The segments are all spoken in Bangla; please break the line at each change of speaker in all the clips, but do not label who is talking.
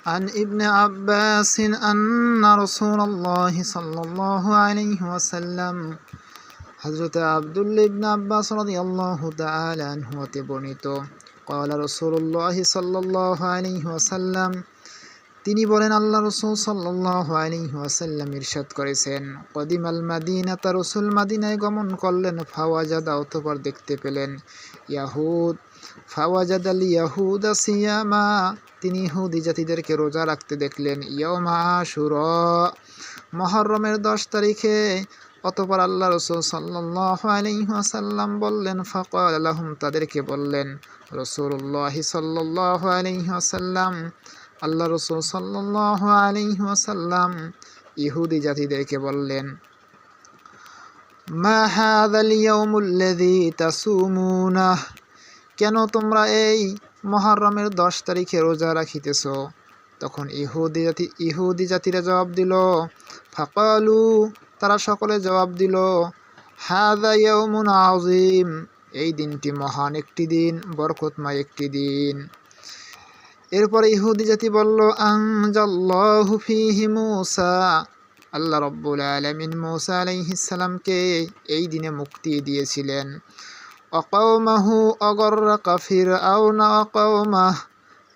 عن ابن عباس أن رسول الله صلى الله عليه وسلم হযরত আব্দুল্লাহ ইবনে আব্বাস রাদিয়াল্লাহু তাআলা আনহু হতে বর্ণিত قال رسول الله صلى الله عليه وسلم তিনি বলেন আল্লাহ রাসূল সাল্লাল্লাহু আলাইহি ওয়াসাল্লাম ইরশাদ করেছেন কদিমাল মাদিনাতা রাসূল মদিনায় গমন করলেন ফাওয়াজাদা অতঃপর দেখতে পেলেন ফাওয়াজাদাল ইয়াহুদা সিয়ামা তিনি ইহুদি জাতিদেরকে রোজা রাখতে দেখলেন ইয়াউমা আশুরা মুহররমের 10 তারিখে অতঃপর আল্লাহ রাসূল সাল্লাল্লাহু আলাইহি ওয়াসাল্লাম বললেন ফাকাল লাহুম তাদেরকে বললেন রাসূলুল্লাহ সাল্লাল্লাহু আলাইহি ওয়াসাল্লাম আল্লাহ রাসূল সাল্লাল্লাহু আলাইহি ওয়াসাল্লাম ইহুদি জাতিদেরকে বললেন মা হাযাল ইয়াউমুল্লাযী তাসুমুনা কেন তোমরা এই মুহররমের 10 তারিখে রোজা রাখিতেছ তখন ইহুদি জাতিরা জবাব দিল ফাকালু তারা সকলে জবাব দিল হাযা ইয়াউমুন আযীম এই দিনটি মহান একটি দিন বরকতময় একটি দিন এরপরে ইহুদি জাতি বলল আনজাল্লাহু ফীহি মূসা আল্লাহ রাব্বুল আলামিন মূসা আলাইহিস সালামকে এই দিনে মুক্তি দিয়েছিলেন ওয়াকাওমাহু আগাররাকা ফিরআউনা ওয়াকাওমাহ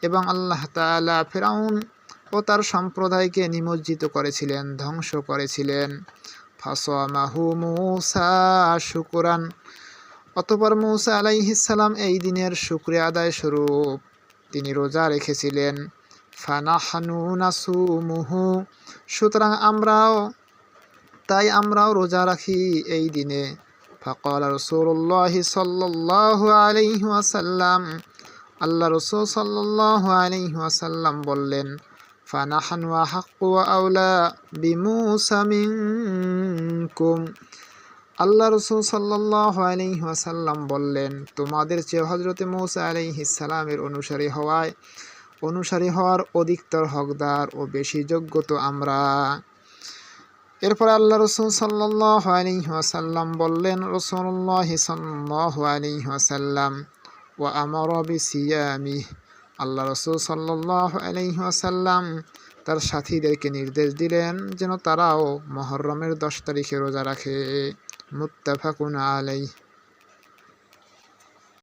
এবং আল্লাহ তাআলা ফিরআউন ও তার সম্প্রদায়কে নিমজ্জিত করেছিলেন ধ্বংস করেছিলেন ফাসামাহু মূসা শুকরান অতঃপর মূসা আলাইহিস সালাম এই দিনের শুকরিয়া আদায় স্বরূপ তিনি রোজা রেখেছিলেন ফানাহনু নাসুমুহু সুতরাং আমরাও রোজা রাখি এই দিনে ফাকাল রাসূলুল্লাহ সাল্লাল্লাহু আলাইহি ওয়াসাল্লাম আল্লাহ রাসূল সাল্লাল্লাহু আলাইহি ওয়াসাল্লাম বললেন ফানাহনু আহাক্কু ওয়া আওলা বিমূসা মিনকুম আল্লাহ রাসূল সাল্লাল্লাহু আলাইহি ওয়াসাল্লাম বললেন তোমাদের চেয়ে হযরত মূসা আলাইহিস সালামের অনুসারী হওয়ার অধিকতর হকদার ও বেশি যোগ্য তো আমরা এরপর আল্লাহ রাসূল সাল্লাল্লাহু আলাইহি ওয়াসাল্লাম বললেন রাসূলুল্লাহ সাল্লাল্লাহু আলাইহি ওয়াসাল্লাম ওয়া আমারা বিসিয়ামি আল্লাহ রাসূল সাল্লাল্লাহু আলাইহি ওয়াসাল্লাম তার সাথীদেরকে নির্দেশ দিলেন যেন তারাও মুহররমের 10 তারিখে রোজা রাখে মুত্তাফাকুন আলাইহি।